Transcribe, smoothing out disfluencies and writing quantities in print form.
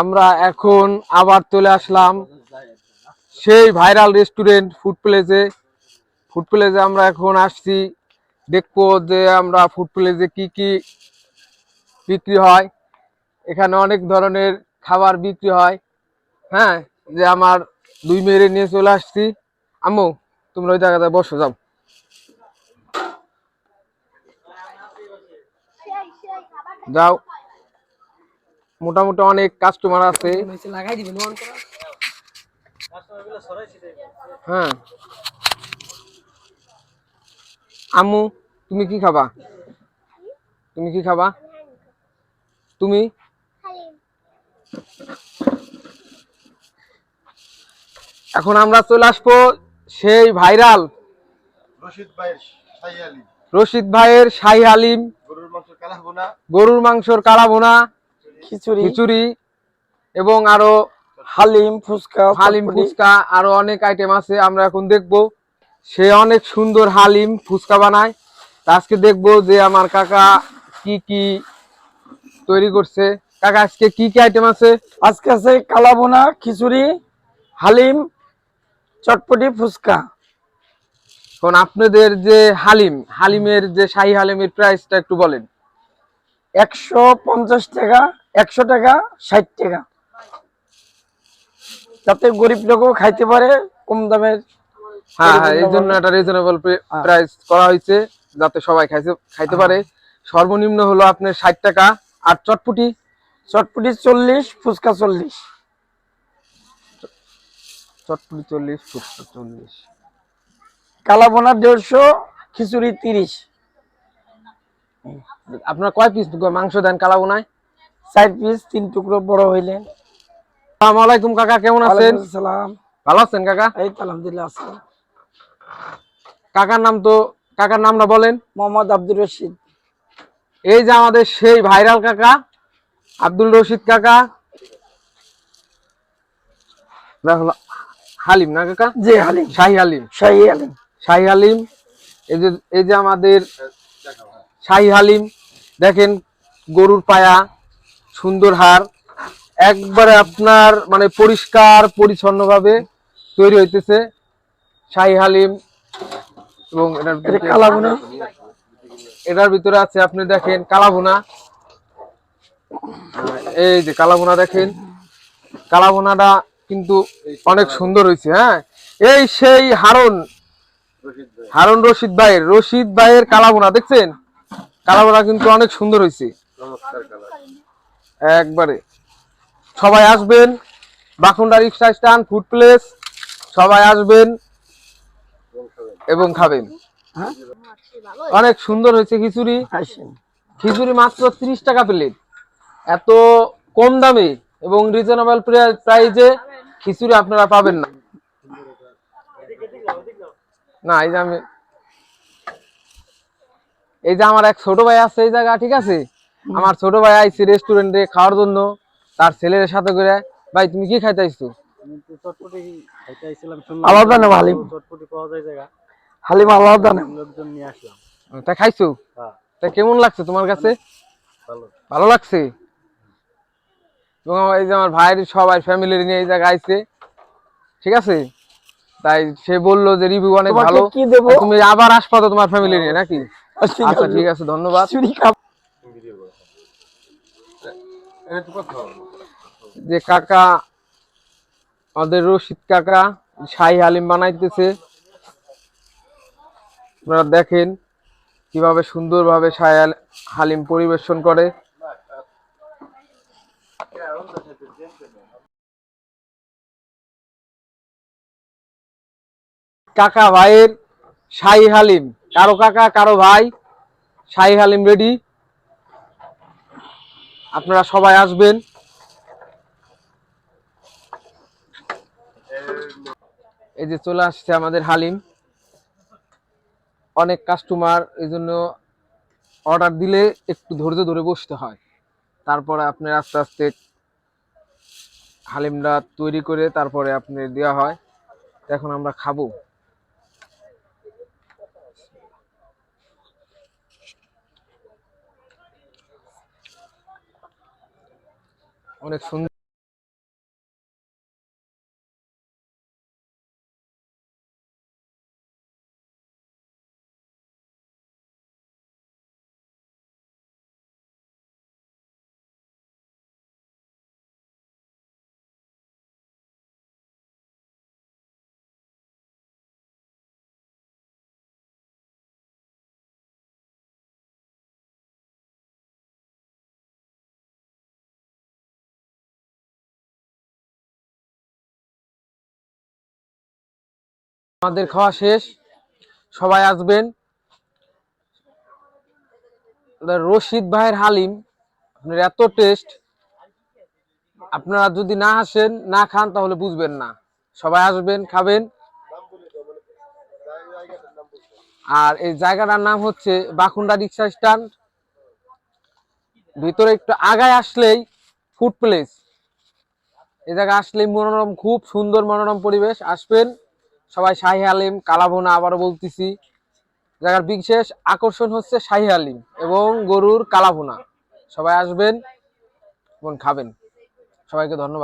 আমরা এখন আবার চলে আসলাম সেই ভাইরাল রেস্টুরেন্ট ফুড প্লেসে আমরা এখন আসছি, দেখবো যে আমরা ফুড প্লেসে কি কি বিক্রি হয়। এখানে অনেক ধরনের খাবার বিক্রি হয়। হ্যাঁ, যে আমার দুই মেয়েরে নিয়ে চলে আসছি। আম্মু, তোমরা ওই জায়গায় বসো, যাও। যাও, মোটামুটি অনেক কাস্টমার আছে। হ্যাঁ, আম্মু, তুমি কি খাবা? তুমি কি খাবা? তুমি এখন আমরা চলে আসবো সেই ভাইরাল রশিদ ভাইয়ের শাহী হালিম, গরুর মাংসর কালা ভুনা, খিচুড়ি এবং আরো হালিম ফুচকা আরো অনেক আইটেম আছে। আমরা এখন দেখবো সে অনেক সুন্দর হালিম ফুচকা বানায়। আজকে দেখবো যে আমার কাকা কি কি তৈরি করছে। কাকা, আজকে কি কি আইটেম আছে? আজকে আছে কালা ভুনা, খিচুড়ি, হালিম, চটপটি, ফুচকা। এখন আপনাদের যে হালিমের যে শাহী হালিমের প্রাইসটা একটু বলেন। 150 টাকা, 100 টাকা, 60 টাকা, যাতে গরিব লোকও খাইতে পারে কম দামের। হ্যাঁ হ্যাঁ, এই জন্য একটা রিজনেবল প্রাইস করা হয়েছে, যাতে সবাই খাইতে পারে। সর্বনিম্ন হলো আপনার 60 টাকা। আর চটপটি 40, ফুচকা 40। চটপটি 40, ফুচকা 40। কালা ভুনা 150, খিচুড়ি 30। আপনার কয় পিস মাংস দেন কালা ভুনায়? 4 পিস, 3 টুকরো বড় হইলে। আসসালামু আলাইকুম কাকা, কেমন আছেন? সালাম। ভালো আছেন কাকা? এই তো আলহামদুলিল্লাহ আছি। কাকার নামটা বলেন। মোহাম্মদ আব্দুর রশিদ। এই যে আমাদের সেই ভাইরাল কাকা আব্দুল রশিদ কাকা। হালিম না কাকা? জি, হালিম, শাহী হালিম। শাহী হালিম। এই যে আমাদের শাহী হালিম, দেখেন গরুর পায়া, সুন্দর হাড়, একবারে আপনার মানে পরিষ্কার পরিচ্ছন্ন ভাবে তৈরি হইতেছে শাহী হালিম। এবং এটার ভিতরে আছে আপনি দেখেন কালা ভুনা। এই যে কালা ভুনা দেখেন, কালা ভুনাটা কিন্তু অনেক সুন্দর হয়েছে। হ্যাঁ, এই সেই হারুন রশিদ ভাইয়ের কালা ভুনা দেখছেন? কালা ভুনা কিন্তু অনেক সুন্দর হয়েছে একবারে। সবাই আসবেন, বাকুন্ডা রিক্সা স্ট্যান্ড ফুড প্লেস, সবাই আসবেন এবং খাবেন। অনেক সুন্দর হয়েছে খিচুড়ি মাত্র 30 টাকা প্লেট। এত কম দামে এবং রিজনেবল প্রাইসে খিচুড়ি আপনারা পাবেন না। না, এই যে আমার এক ছোট ভাই আছে এই জায়গা, ঠিক আছে? আমার ছোট ভাই আইছে রেস্টুরেন্টে খাওয়ার জন্য তার ছেলের সাথে করে। ভাই, তুমি কি খাইতে আইছো? চটপটি খাইতে আইছিলাম, শুনলাম আলাদা না হালিম, চটপটি পাওয়া যায় জায়গা, হালিম আলাদা না, লোকজন নিয়ে আসলাম। তা খাইছো? হ্যাঁ। তা কেমন লাগছে তোমার কাছে? ভালো লাগছে। এবং এই যে আমার ভাইয়ের সবাই ফ্যামিলি নিয়ে এই জায়গায় আইছে, ঠিক আছে? তাই সে বললো যে রিভিউ অনেক ভালো। তুমি আবার আসবা তো তোমার ফ্যামিলি নিয়ে নাকি? আচ্ছা, ঠিক আছে, ধন্যবাদ। যে কাকা আমাদের রশিদ কাকা শাহী হালিম বানাইতেছে, আপনারা দেখেন কিভাবে সুন্দরভাবে শাহী হালিম পরিবেশন করে। কাকা ভাইয়ের শাহী হালিম, কারো কাকা কারো ভাই, শাহী হালিম রেডি। আপনারা সবাই আসবেন। এই যে চলে আসছে আমাদের হালিম। অনেক কাস্টমার, এই জন্য অর্ডার দিলে একটু ধৈর্য ধরে বসতে হয়, তারপরে আপনি আস্তে আস্তে হালিমটা তৈরি করে তারপরে আপনি দেওয়া হয়। এখন আমরা খাবো। অনেক সুন্দর। আমাদের খাওয়া শেষ, সবাই আসবেন। রশিদ ভাইয়ের হালিম আপনার এত টেস্ট, আপনারা যদি না আসেন না খান তাহলে বুঝবেন না। সবাই আসবেন, খাবেন। আর এই জায়গাটার নাম হচ্ছে বাকুন্ডা রিক্সা স্ট্যান্ড। ভিতরে একটু আগায় আসলেই ফুড প্লেস। এই জায়গায় আসলেই মনোরম, খুব সুন্দর মনোরম পরিবেশ। আসবেন সবাই। শাহী হালিম, কালাভুনা, আবারও বলতেছি, জায়গার বিশেষ আকর্ষণ হচ্ছে শাহী হালিম এবং গরুর কালাভুনা। সবাই আসবেন এবং খাবেন। সবাইকে ধন্যবাদ।